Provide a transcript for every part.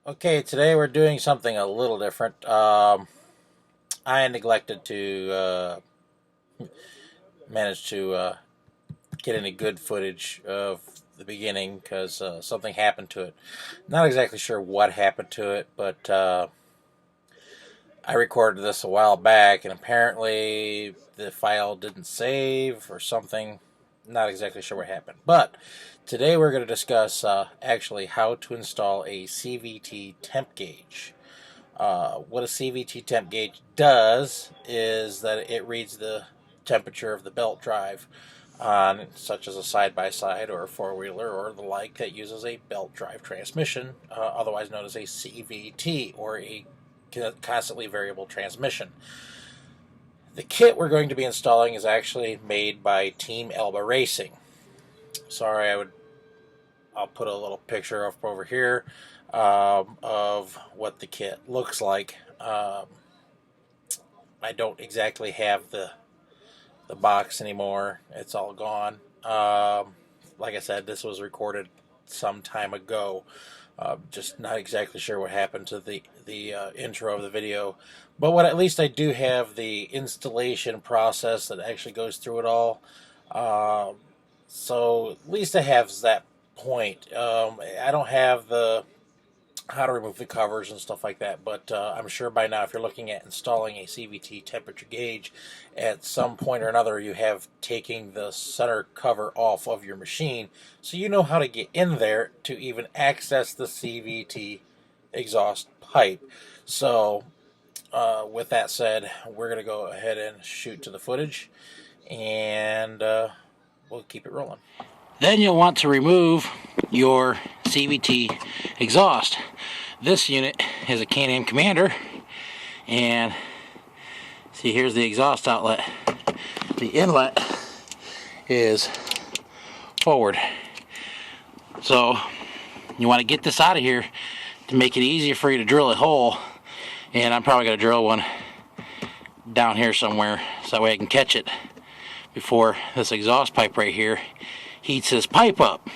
Okay, today we're doing something a little different. I neglected to manage to get any good footage of the beginning because something happened to it. Not exactly sure what happened to it, but I recorded this a while back, and apparently the file didn't save or something. Not exactly sure what happened. But today we're going to discuss actually how to install a CVT temp gauge. What a CVT temp gauge does is that it reads the temperature of the belt drive on such as a side-by-side or a four-wheeler or the like that uses a belt drive transmission, otherwise known as a CVT, or a constantly variable transmission. The kit we're going to be installing is actually made by Team Alba Racing. Sorry, I'll put a little picture up over here of what the kit looks like. I don't exactly have the box anymore. It's all gone. Like I said, this was recorded some time ago. Just not exactly sure what happened to the intro of the video. But what at least I do have the installation process that actually goes through it all. So at least I have that point. I don't have the how to remove the covers and stuff like that, but I'm sure by now if you're looking at installing a CVT temperature gauge, at some point or another you have taking the center cover off of your machine, so you know how to get in there to even access the CVT exhaust pipe. So with that said, we're going to go ahead and shoot to the footage, and we'll keep it rolling. Then you'll want to remove your CVT exhaust. This unit is a Can-Am Commander, and see, here's the exhaust outlet. The inlet is forward. So you want to get this out of here to make it easier for you to drill a hole, and I'm probably going to drill one down here somewhere so that way I can catch it before this exhaust pipe right here heats this pipe up.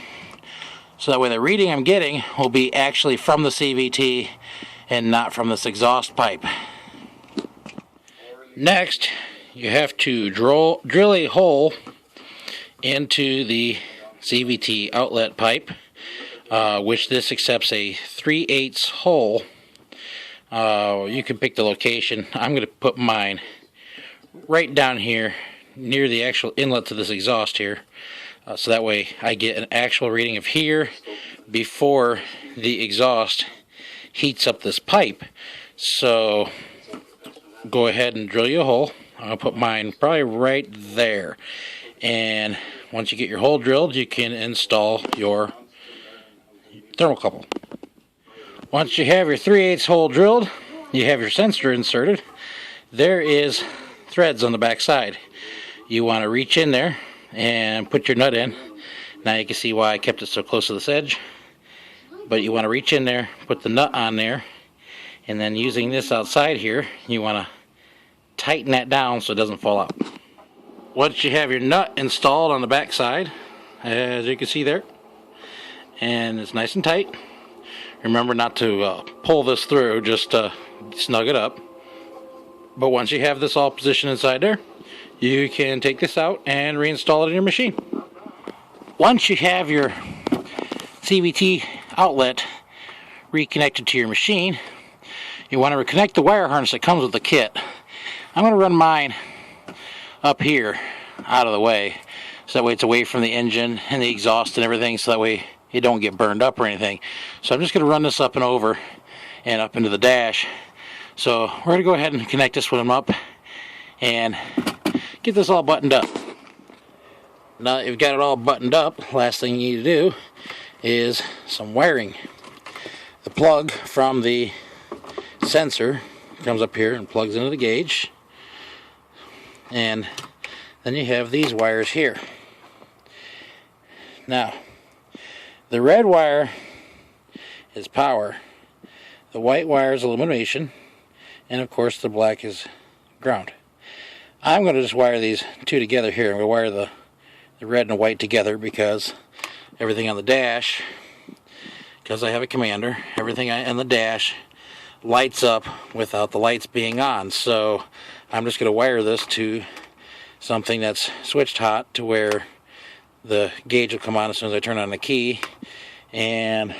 So that way the reading I'm getting will be actually from the CVT and not from this exhaust pipe. Next, you have to drill a hole into the CVT outlet pipe, which this accepts a 3/8 hole. You can pick the location. I'm going to put mine right down here near the actual inlet to this exhaust here. So that way I get an actual reading of here before the exhaust heats up this pipe. So go ahead and drill you a hole. I'll put mine probably right there. And once you get your hole drilled, you can install your thermocouple. Once you have your 3/8 hole drilled, you have your sensor inserted. There is threads on the back side. You want to reach in there and put your nut in. Now you can see why I kept it so close to this edge. But you want to reach in there, put the nut on there, and then using this outside here, you want to tighten that down so it doesn't fall out. Once you have your nut installed on the back side, as you can see there, and it's nice and tight, remember not to pull this through, just snug it up. But once you have this all positioned inside there, you can take this out and reinstall it in your machine. Once you have your CVT outlet reconnected to your machine, you want to reconnect the wire harness that comes with the kit. I'm going to run mine up here out of the way, so that way it's away from the engine and the exhaust and everything, so that way it don't get burned up or anything. So I'm just going to run this up and over and up into the dash. So we're going to go ahead and connect this one up and get this all buttoned up. Now that you've got it all buttoned up, last thing you need to do is some wiring. The plug from the sensor comes up here and plugs into the gauge, and then you have these wires here. Now the red wire is power, the white wire is illumination, and of course the black is ground. I'm going to just wire these two together here. I'm going to wire the red and the white together because everything on the dash because I have a commander, everything in the dash lights up without the lights being on. So I'm just going to wire this to something that's switched hot to where the gauge will come on as soon as I turn on the key. And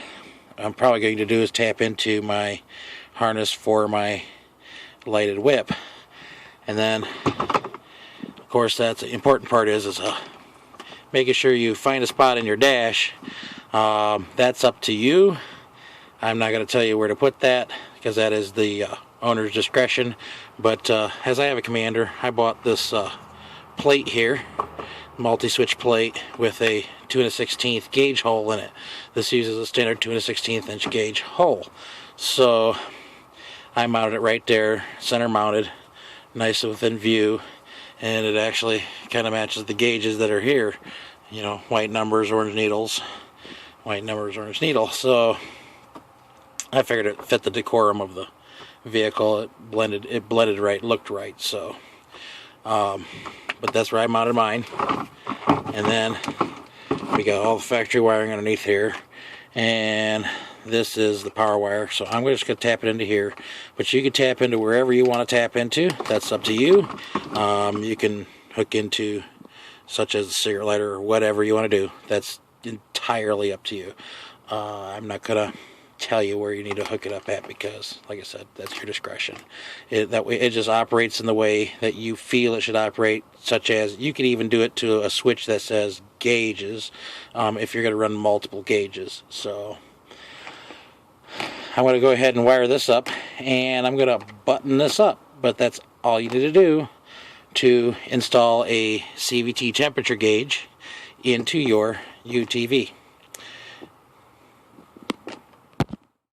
I'm probably going to do is tap into my harness for my lighted whip. And then, of course, that's the important part is making sure you find a spot in your dash. That's up to you. I'm not going to tell you where to put that because that is the owner's discretion. But as I have a commander, I bought this plate here, multi-switch plate with a 2 1/16 gauge hole in it. This uses a standard 2 1/16 inch gauge hole. So I mounted it right there, center mounted, nice within view, and it actually kind of matches the gauges that are here. You know, white numbers, orange needles, white numbers, orange needle. So I figured it fit the decorum of the vehicle. It blended right, looked right. So, but that's where I mounted mine. And then we got all the factory wiring underneath here, and this is the power wire. So I'm just going to tap it into here, but you can tap into wherever you want to tap into. That's up to you. You can hook into such as a cigarette lighter or whatever you want to do. That's entirely up to you. I'm not going to tell you where you need to hook it up at because, like I said, that's your discretion. That way, it just operates in the way that you feel it should operate. Such as you can even do it to a switch that says gauges, if you're going to run multiple gauges. So I'm going to go ahead and wire this up, and I'm going to button this up. But that's all you need to do to install a CVT temperature gauge into your UTV.